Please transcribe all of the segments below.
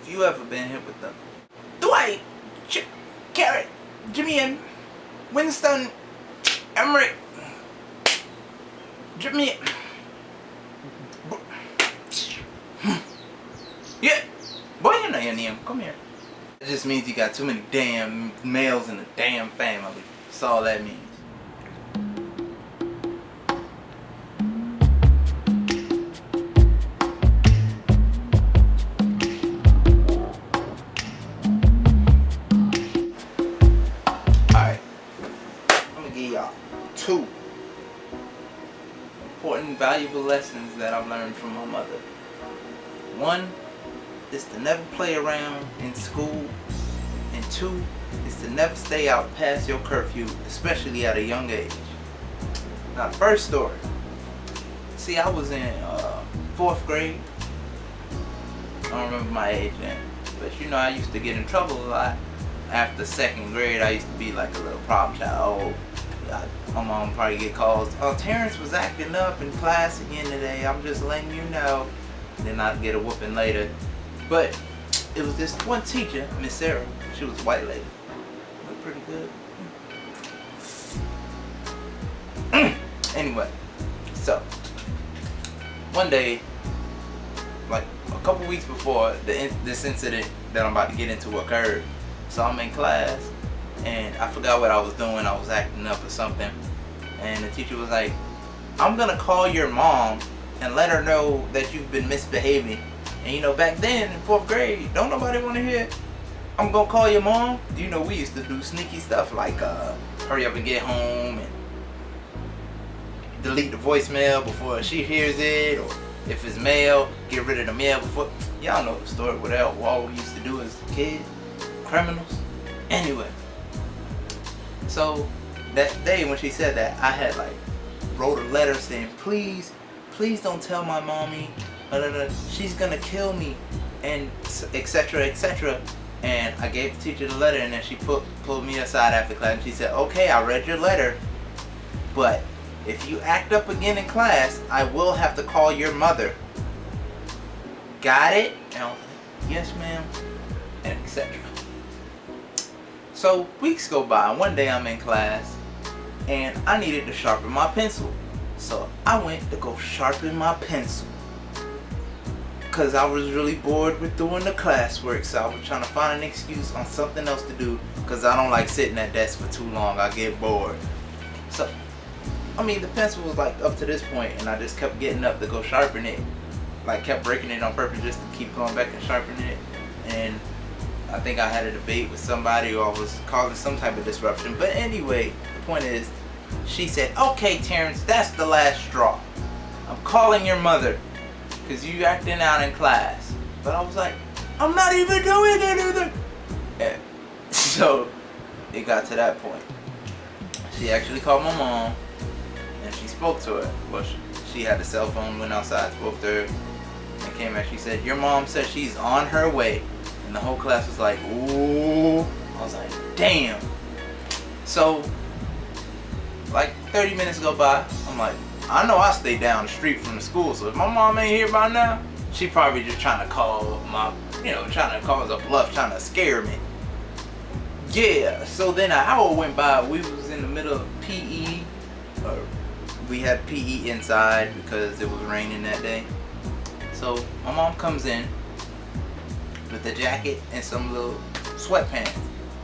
if you ever been hit with them, Dwight, Carrot, Jimmy and Winston, Emery, Jimmy, yeah, boy, you know your name. Come here. It just means you got too many damn males in the damn family. That's all that means. Alright, I'm gonna give y'all 2 important, valuable lessons that I've learned from my mother. 1 is to never play around in school, and 2 is to never stay out past your curfew, especially at a young age. Now, the first story. See, I was in 4th grade. I don't remember my age then, but you know, I used to get in trouble a lot. After 2nd grade, I used to be like a little problem child. My mom would probably get calls. Oh, Terrence was acting up in class again today. I'm just letting you know. Then I'd get a whooping later. But it was this one teacher, Miss Sarah. She was a white lady. Looked pretty good. Anyway, so one day, like a couple weeks before this incident that I'm about to get into occurred, so I'm in class and I forgot what I was doing. I was acting up or something, and the teacher was like, "I'm gonna call your mom and let her know that you've been misbehaving." And you know, back then in 4th grade, don't nobody want to hear, "I'm gonna call your mom." You know, we used to do sneaky stuff like hurry up and get home and delete the voicemail before she hears it, or if it's mail, get rid of the mail before. Y'all know the story. What all we used to do as kids, criminals. Anyway, so that day when she said that, I had like wrote a letter saying, please don't tell my mommy, she's gonna kill me, and etc, etc. And I gave the teacher the letter, and then she pulled me aside after class and she said, "Okay, I read your letter, but if you act up again in class, I will have to call your mother. Got it?" And I was like, "Yes, ma'am," and etc. So weeks go by, and one day I'm in class and I needed to sharpen my pencil. So I went to go sharpen my pencil because I was really bored with doing the classwork. So I was trying to find an excuse on something else to do because I don't like sitting at desk for too long. I get bored. So, I mean, the pencil was like up to this point, and I just kept getting up to go sharpen it. Like, kept breaking it on purpose just to keep going back and sharpening it. And I think I had a debate with somebody, or I was causing some type of disruption. But anyway, the point is, she said, "Okay, Terrence, that's the last straw. I'm calling your mother because you acting out in class." But I was like, "I'm not even doing anything." Yeah. So it got to that point. She actually called my mom and she spoke to her. Well, she had a cell phone, went outside, spoke to her, and came back. She said, "Your mom says she's on her way." And the whole class was like, "Ooh." I was like, "Damn." So like 30 minutes go by. I'm like, I know I stay down the street from the school, so if my mom ain't here by now, she probably just trying to call my, trying to cause a bluff, trying to scare me. Yeah, so then an hour went by. We was in the middle of PE. We had PE inside because it was raining that day. So my mom comes in with a jacket and some little sweatpants.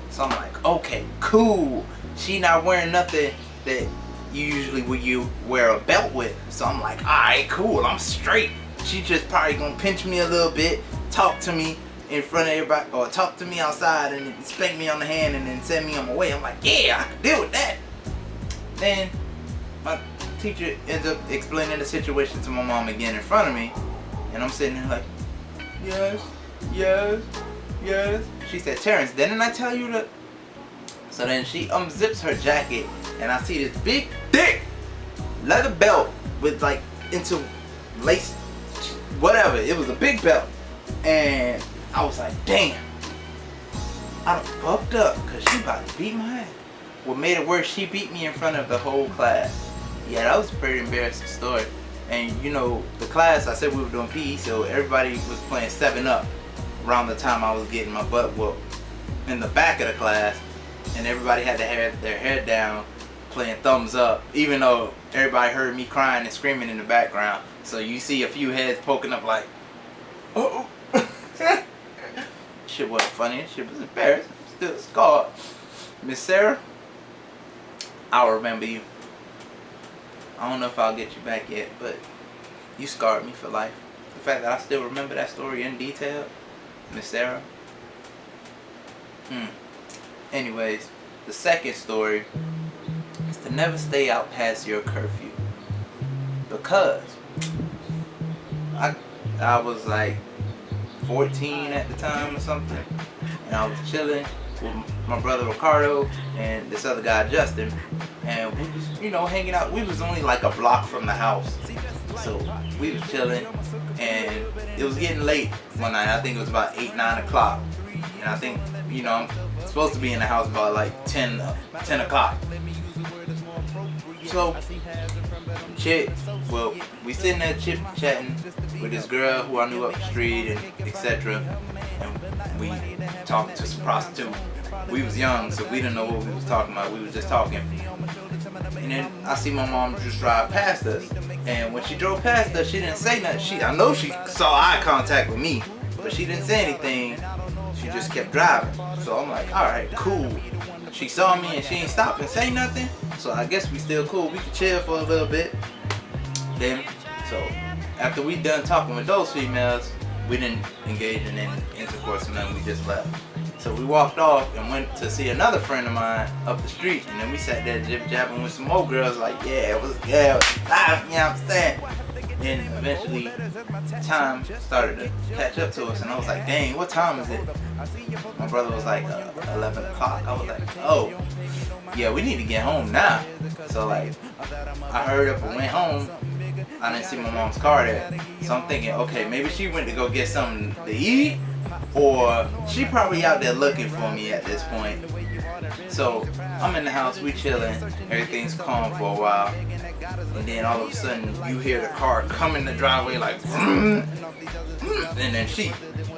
So I'm like, okay, cool. She not wearing nothing that usually you wear a belt with. So I'm like, alright, cool, I'm straight. She just probably gonna pinch me a little bit, talk to me in front of everybody, or talk to me outside and then spank me on the hand and then send me on my way. I'm like, yeah, I can deal with that. Then my teacher ends up explaining the situation to my mom again in front of me, and I'm sitting there like, yes. She said, "Terrence, didn't I tell you to?" So then she unzips her jacket, and I see this big, thick leather belt with like into lace, whatever. It was a big belt, and I was like, damn, I done fucked up because she about to beat my ass. What made it worse, she beat me in front of the whole class. Yeah, that was a pretty embarrassing story. And you know, the class, I said we were doing PE, so everybody was playing 7 Up. around the time I was getting my butt whooped in the back of the class, and everybody had their head down playing thumbs up, even though everybody heard me crying and screaming in the background. So you see a few heads poking up like, oh. Shit wasn't funny, shit was embarrassing, still scarred. Miss Sarah, I'll remember you. I don't know if I'll get you back yet, but you scarred me for life. The fact that I still remember that story in detail, Miss Sarah. Anyways, the second story is to never stay out past your curfew. Because I was like 14 at the time or something, and I was chilling with my brother Ricardo and this other guy Justin, and we was, you know, hanging out. We was only like a block from the house, so we was chilling, and it was getting late one night. I think it was about 8-9 o'clock, and I think, you know, I'm supposed to be in the house about like 10 o'clock. So we sitting there chit-chatting with this girl who I knew up the street and etc. And we talked to some prostitute. We was young, so we didn't know what we was talking about. We was just talking. And then I see my mom just drive past us. And when she drove past us, she didn't say nothing. I know she saw eye contact with me, but she didn't say anything. She just kept driving. So I'm like, all right, cool. She saw me and she ain't stop and say nothing. So I guess we still cool. We could chill for a little bit. Then, so after we done talking with those females, we didn't engage in any intercourse or nothing. We just left. So we walked off and went to see another friend of mine up the street, and then we sat there jib-jabbing with some more girls like, it was live, you know what I'm saying? Then eventually time started to catch up to us, and I was like, dang, what time is it? My brother was like 11 o'clock. I was like, oh, yeah, we need to get home now. So like, I hurried up and went home. I didn't see my mom's car there. So I'm thinking, okay, maybe she went to go get something to eat, or she probably out there looking for me at this point. So I'm in the house, we chilling, everything's calm for a while, and then all of a sudden you hear the car come in the driveway like, and then she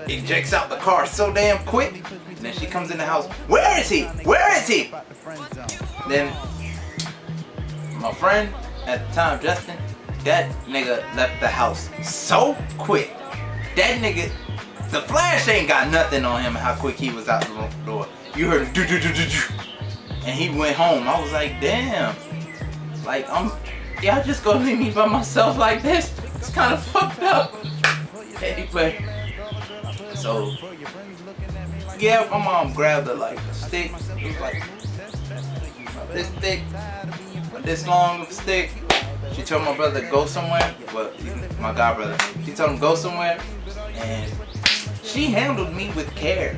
ejects out the car so damn quick, and then she comes in the house, where is he? Where is he? Then my friend at the time, Justin, that nigga left the house so quick. That nigga, the flash ain't got nothing on him how quick he was out the door. You heard him do do do do do, and he went home. I was like, damn, like y'all just gonna leave me by myself like this? It's kind of fucked up. Anyway, so yeah, my mom grabbed a stick. It was like this thick, this long of a stick. She told my brother to go somewhere. Well, my god brother. She told him go somewhere, and she handled me with care.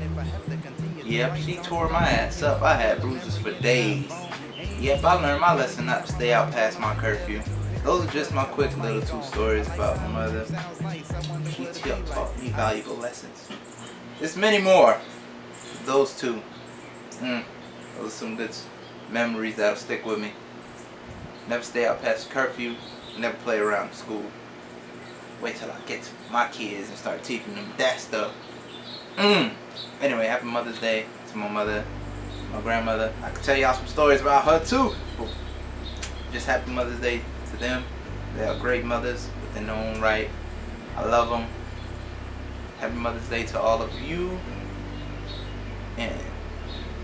Yep, she tore my ass up. I had bruises for days. Yep, I learned my lesson not to stay out past my curfew. Those are just my quick little 2 stories about my mother. She taught me valuable lessons. There's many more. Those 2. Those are some good memories that'll stick with me. Never stay out past curfew. Never play around school. Wait till I get to my kids and start teaching them that stuff. Anyway, happy Mother's Day to my mother, my grandmother. I could tell y'all some stories about her too. Just happy Mother's Day to them. They are great mothers within their own right. I love them. Happy Mother's Day to all of you. And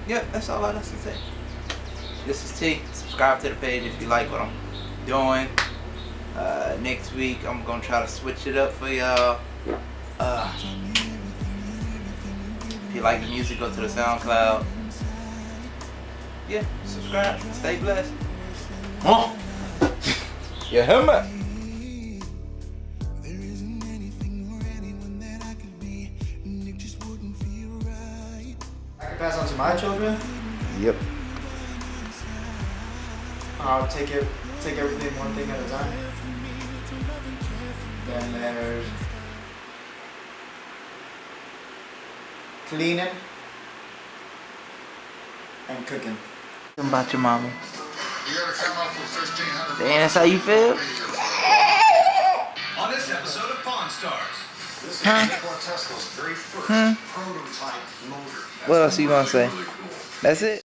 yeah, that's all I got to say. This is T. Subscribe to the page if you like what I'm doing. Next week I'm gonna try to switch it up for y'all. If you like the music, go to the SoundCloud. Yeah, subscribe. Stay blessed. You hear me? I can pass on to my children. Yep. I'll take everything one thing at a time. Then there's cleaning and cooking. About your mama. Damn, that's how you feel? On this episode of Pawn Stars. Huh? What else you gonna say? That's it?